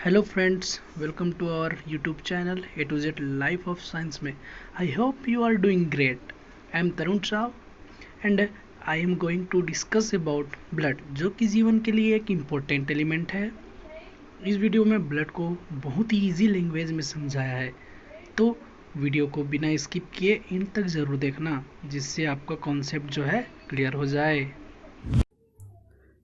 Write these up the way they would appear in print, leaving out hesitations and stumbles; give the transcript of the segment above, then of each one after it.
Hello friends, welcome to our YouTube channel A to Z Life of Science में. I hope you are doing great. I am Tarun Rao and I am going to discuss about blood जो कि जीवन के लिए एक important element है. इस video में ब्लड को बहुत ही इजी लैंग्वेज में समझाया है, तो वीडियो को बिना स्किप किए इन तक ज़रूर देखना, जिससे आपका कॉन्सेप्ट जो है क्लियर हो जाए.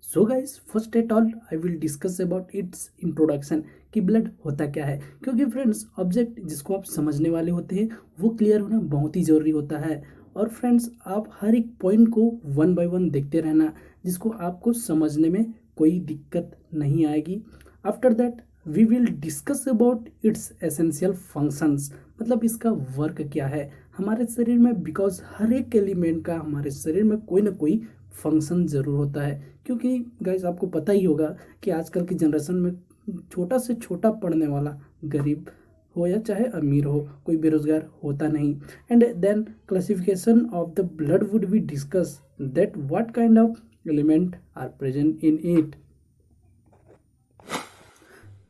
So guys, first at all I will discuss about it's introduction कि ब्लड होता क्या है. क्योंकि फ्रेंड्स, ऑब्जेक्ट जिसको आप समझने वाले होते हैं वो क्लियर होना बहुत ही ज़रूरी होता है. और फ्रेंड्स, आप हर एक पॉइंट को वन बाय वन देखते रहना, जिसको आपको समझने में कोई दिक्कत नहीं आएगी. After that we will discuss about its essential functions, मतलब इसका वर्क क्या है हमारे शरीर में. बिकॉज हर एक एलिमेंट का हमारे शरीर में कोई ना कोई फंक्शन ज़रूर होता है. क्योंकि गाइस, आपको पता ही होगा कि आजकल की जनरेशन में छोटा से छोटा पढ़ने वाला, गरीब हो या चाहे अमीर हो, कोई बेरोजगार होता नहीं. And then classification of the blood would be discuss that what kind of element are present in it.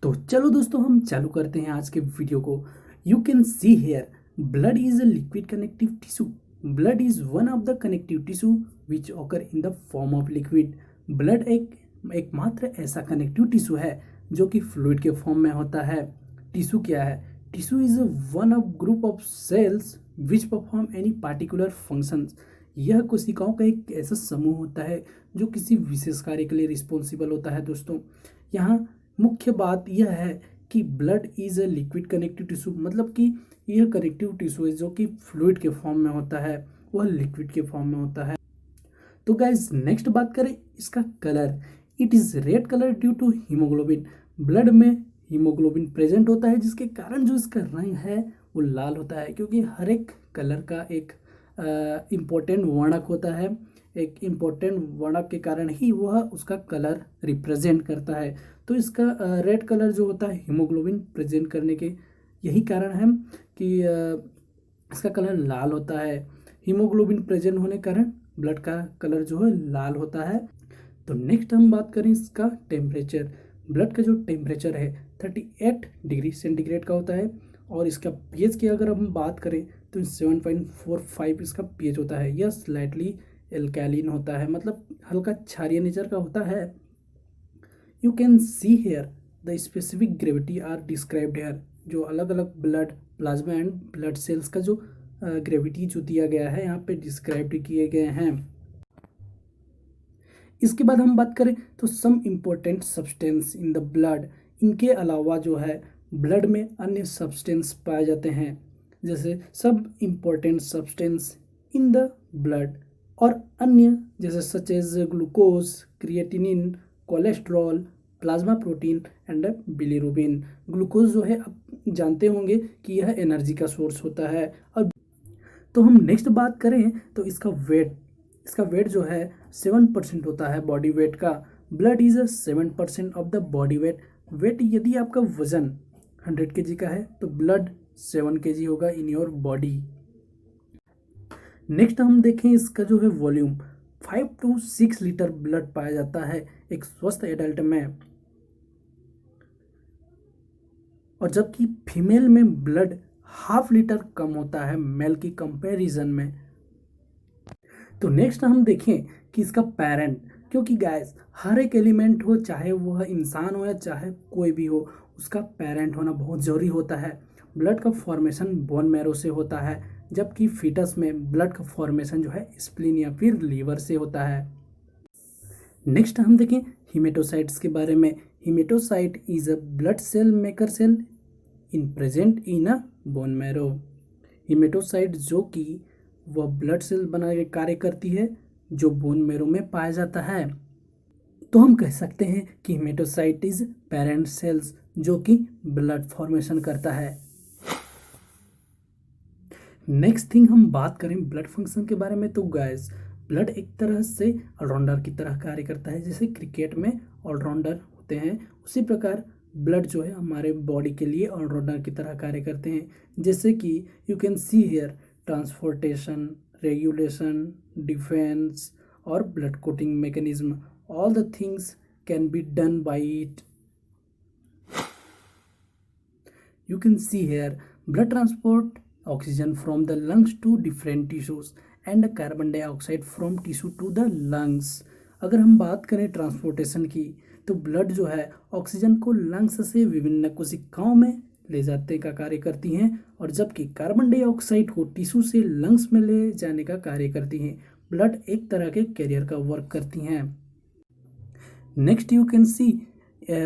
तो चलो दोस्तों, हम चालू करते हैं आज के वीडियो को. You can see here, blood is a liquid connective tissue. Blood is one of the connective tissue which occur in the form of liquid. Blood एकमात्र ऐसा कनेक्टिव टिश्यू है जो कि फ्लूइड के फॉर्म में होता है. टिश्यू क्या है? Tissue is one of group of cells which perform any particular functions. यह कोशिकाओं का एक ऐसा समूह होता है जो किसी विशेष कार्य के लिए रिस्पॉन्सिबल होता है. दोस्तों, यहाँ मुख्य बात यह है कि blood is a liquid connective tissue, मतलब कि यह कनेक्टिव टिश्यू है जो कि फ्लूइड के फॉर्म में होता है, वह लिक्विड के फॉर्म में होता है. तो गाइज, नेक्स्ट बात करें इसका colour. It is red colour due to haemoglobin. Blood में हीमोग्लोबिन प्रेजेंट होता है, जिसके कारण जो इसका रंग है वो लाल होता है. क्योंकि हर एक कलर का एक इम्पोर्टेंट वर्णक होता है. एक इम्पोर्टेंट वर्णक के कारण ही वह उसका कलर रिप्रेजेंट करता है. तो इसका रेड कलर जो होता है हीमोग्लोबिन प्रेजेंट करने के यही कारण है कि इसका कलर लाल होता है. हीमोग्लोबिन प्रेजेंट होने के कारण ब्लड का कलर जो है लाल होता है. तो नेक्स्ट हम बात करें इसका टेम्परेचर. ब्लड का जो टेम्परेचर है 38 डिग्री सेंटीग्रेड का होता है. और इसका पीएच की अगर हम बात करें तो 7.45 इसका पीएच होता है. यह स्लाइटली एल्कैलिन होता है, मतलब हल्का क्षारीय नेचर का होता है. You can see here the specific gravity are described here. जो अलग अलग blood plasma and blood cells का जो ग्रेविटी जो दिया गया है यहाँ पे डिस्क्राइब्ड किए गए हैं. इसके बाद हम बात करें तो some important substance in the blood. इनके अलावा जो है ब्लड में अन्य सब्सटेंस पाए जाते हैं, जैसे सब important substance in the blood और अन्य जैसे such as glucose, creatinine, cholesterol, plasma protein and bilirubin. Glucose जो है आप जानते होंगे कि यह एनर्जी का सोर्स होता है. और तो हम नेक्स्ट बात करें तो इसका वेट. इसका वेट जो है 7% होता है बॉडी वेट का. Blood is 7% of the body weight. Weight यदि आपका वजन 100 kg का है तो ब्लड 7 kg होगा इन योर बॉडी. नेक्स्ट हम देखें इसका जो है वॉल्यूम. 5 to 6 लीटर ब्लड पाया जाता है एक स्वस्थ एडल्ट में. और जबकि फीमेल में ब्लड ½ लीटर कम होता है मेल की कंपैरिजन में. तो नेक्स्ट हम देखें कि इसका पेरेंट. क्योंकि गैस हर एक एलिमेंट हो, चाहे वह इंसान हो या चाहे कोई भी हो, उसका पेरेंट होना बहुत ज़रूरी होता है. ब्लड का फॉर्मेशन बोन मैरो से होता है, जबकि फीटस में ब्लड का फॉर्मेशन जो है स्प्लीन या फिर लीवर से होता है. नेक्स्ट हम देखें हीमेटोसाइट्स के बारे में. Hematocyte is a blood cell maker cell in present in a bone marrow. Hematocyte जो कि वह ब्लड सेल बना के कार्य करती है जो बोन मैरो में पाया जाता है. तो हम कह सकते हैं कि हीमेटोसाइट इज पेरेंट सेल्स जो कि ब्लड फॉर्मेशन करता है. नेक्स्ट थिंग हम बात करें ब्लड फंक्शन के बारे में. तो गाइस, ब्लड एक तरह से ऑलराउंडर की तरह कार्य करता है. जैसे क्रिकेट में ऑलराउंडर होते हैं, उसी प्रकार ब्लड जो है हमारे बॉडी के लिए ऑलराउंडर की तरह कार्य करते हैं. जैसे कि you can see here transportation, regulation, defence और blood clotting mechanism. All the things can be done by it. You can see here blood transport oxygen from the lungs to different tissues and carbon dioxide from tissue to the lungs. अगर हम बात करें transportation की तो blood जो है oxygen को lungs से विभिन्न कोशिकाओं में ले जाने का कार्य करती हैं और जबकि कार्बन डाइऑक्साइड को टिश्यू से लंग्स में ले जाने का कार्य करती हैं। ब्लड एक तरह के कैरियर का वर्क करती हैं। Next you can C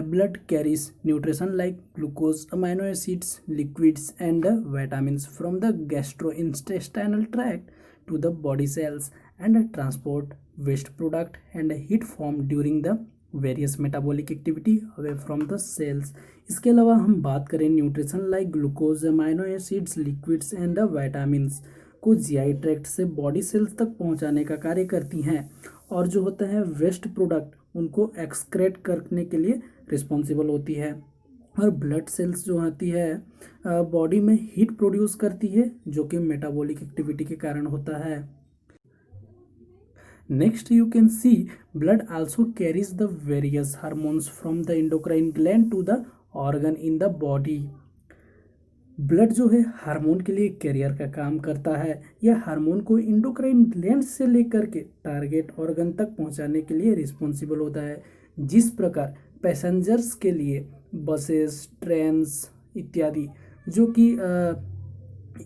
blood carries nutrition like glucose, amino acids, liquids and vitamins from the gastrointestinal tract to the body cells and transport waste product and heat formed during the various metabolic activity away from the cells. इसके अलावा हम बात करें nutrition like glucose, amino acids, liquids and vitamins को GI tract से body cells तक पहुंचाने का कार्य करती हैं और जो होता है वेस्ट प्रोडक्ट उनको एक्सक्रेट करने के लिए रिस्पॉन्सिबल होती है। और ब्लड सेल्स जो आती है बॉडी में हीट प्रोड्यूस करती है जो कि मेटाबॉलिक एक्टिविटी के कारण होता है। Next you can see blood also carries the various hormones from the endocrine gland to the organ in the body. Blood जो है हार्मोन के लिए कैरियर का काम करता है। यह हार्मोन को एंडोक्राइन ग्लैंड से लेकर के टारगेट ऑर्गन तक पहुंचाने के लिए रिस्पॉन्सिबल होता है। जिस प्रकार पैसेंजर्स के लिए बसेस, ट्रेन्स इत्यादि जो कि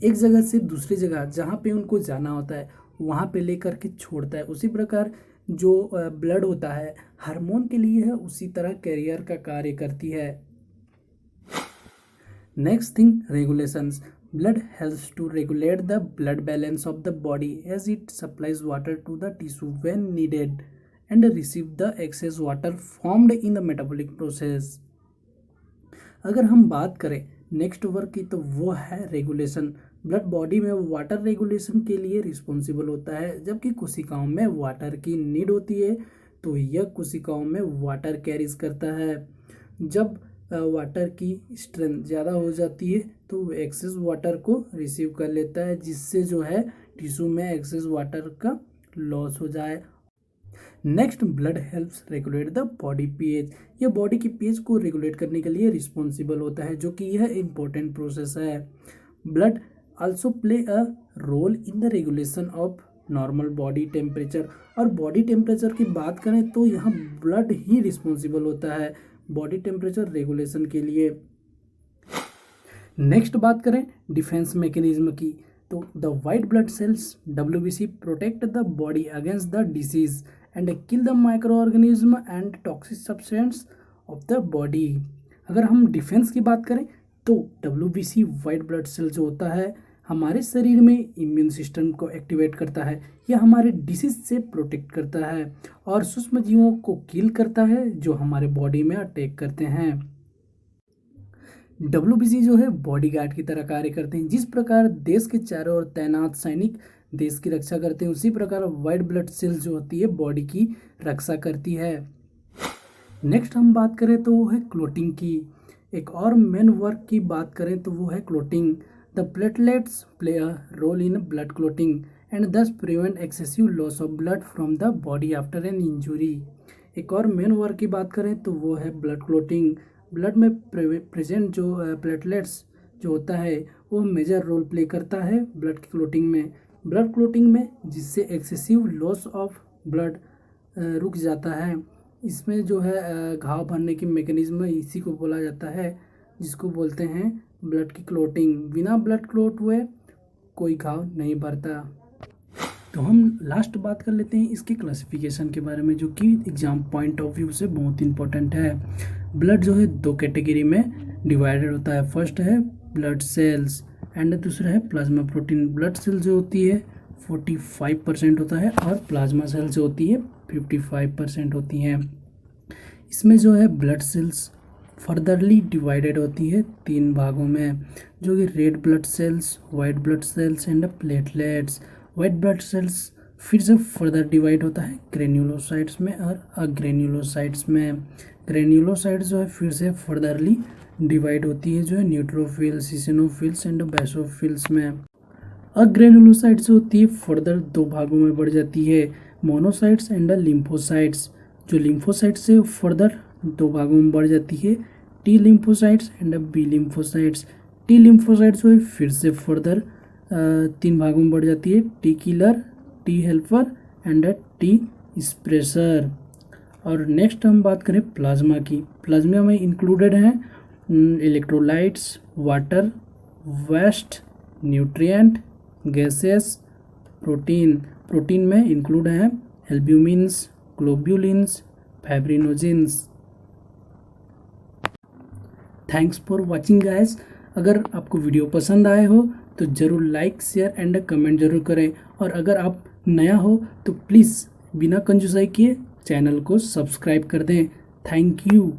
एक जगह से दूसरी जगह जहाँ पे उनको जाना होता है वहाँ पे लेकर के छोड़ता है, उसी प्रकार जो ब्लड होता है हार्मोन के लिए है उसी तरह कैरियर का कार्य करती है। Next thing regulations. Blood helps to regulate the blood balance of the body as it supplies water to the tissue when needed and receive the excess water formed in the metabolic process। अगर हम बात करें next work की तो वो है regulation. Blood body में water regulation के लिए रिस्पॉन्सिबल होता है जबकि कोशिकाओं में वाटर की नीड होती है तो यह कोशिकाओं में वाटर कैरीज करता है। जब वाटर की स्ट्रेंथ ज़्यादा हो जाती है तो एक्सेस वाटर को रिसीव कर लेता है जिससे जो है टिश्यू में एक्सेस वाटर का लॉस हो जाए। Next blood helps regulate the body pH. यह बॉडी की पीएच को रेगुलेट करने के लिए रिस्पॉन्सिबल होता है जो कि यह इंपॉर्टेंट प्रोसेस है। Blood also play a role in the regulation of normal body temperature. और बॉडी टेम्परेचर की बात करें तो यहाँ ब्लड ही रिस्पॉन्सिबल होता है बॉडी टेम्परेचर रेगुलेशन के लिए। नेक्स्ट बात करें डिफेंस मैकेनिज्म की तो the white blood cells WBC protect the body against the disease and kill the micro organism and toxic substance of the body. अगर हम डिफेंस की बात करें तो WBC वाइट ब्लड सेल जो होता है हमारे शरीर में इम्यून सिस्टम को एक्टिवेट करता है। यह हमारे डिसीज से प्रोटेक्ट करता है और सूक्ष्म जीवों को किल करता है जो हमारे बॉडी में अटैक करते हैं। WBC जो है बॉडी गार्ड की तरह कार्य करते हैं। जिस प्रकार देश के चारों ओर तैनात सैनिक देश की रक्षा करते हैं उसी प्रकार वाइट ब्लड सेल्स जो होती है बॉडी की रक्षा करती है। नेक्स्ट हम बात करें तो वो है क्लोटिंग की। एक और मेन वर्क की बात करें तो वो है clotting. The platelets play a role in blood clotting and thus prevent excessive loss of blood from the body after an injury. एक और मेन वर्क की बात करें तो वो है ब्लड क्लोटिंग। ब्लड में प्रेजेंट जो प्लेटलेट्स जो होता है वो मेजर रोल प्ले करता है ब्लड की क्लोटिंग में। ब्लड क्लोटिंग में जिससे एक्सेसिव लॉस ऑफ ब्लड रुक जाता है। इसमें जो है घाव भरने की मैकेनिज्म इसी को बोला जाता है जिसको बोलते हैं ब्लड की क्लोटिंग। बिना ब्लड क्लोट हुए कोई घाव नहीं भरता। तो हम लास्ट बात कर लेते हैं इसके क्लासिफिकेशन के बारे में जो कि एग्जाम पॉइंट ऑफ व्यू से बहुत इंपॉर्टेंट है। ब्लड जो है दो कैटेगरी में डिवाइडेड होता है। फर्स्ट है ब्लड सेल्स एंड दूसरा है प्लाज्मा प्रोटीन। ब्लड सेल जो होती है 45% होता है और प्लाज्मा सेल जो होती है 55% होती हैं। इसमें जो है ब्लड सेल्स फर्दरली डिवाइडेड होती है 3 भागों में जो कि red blood cells, white blood cells and platelets. White blood cells फिर से फर्दर डिवाइड होता है ग्रेन्युलोसाइट्स में और अग्रेन्युलोसाइट्स में। ग्रेन्युलोसाइट्स जो है फिर से फर्दरली डिवाइड होती है जो है न्यूट्रोफिल्स, इसिनोफिल्स एंड बेसोफिल्स में। अग्रेन्युलोसाइट्स होती है फर्दर 2 भागों में बढ़ जाती है मोनोसाइट्स एंड लिम्फोसाइट्स। जो लिम्फोसाइट्स से फर्दर 2 भागों में बढ़ जाती है T lymphocytes and B lymphocytes. T lymphocytes हुए फिर से फर्दर 3 भागों में बढ़ जाती है, T killer, T helper and T suppressor. और नेक्स्ट हम बात करें प्लाज्मा की। प्लाज्मा में इंक्लूडेड हैं electrolytes, water, waste, nutrient, gases, protein. Protein में इंक्लूड हैं albumins, globulins, fibrinogens. Thanks for watching guys. अगर आपको वीडियो पसंद आए हो तो ज़रूर लाइक, शेयर एंड कमेंट जरूर करें। और अगर आप नया हो तो प्लीज़ बिना कंजूसाई किए चैनल को सब्सक्राइब कर दें। Thank you.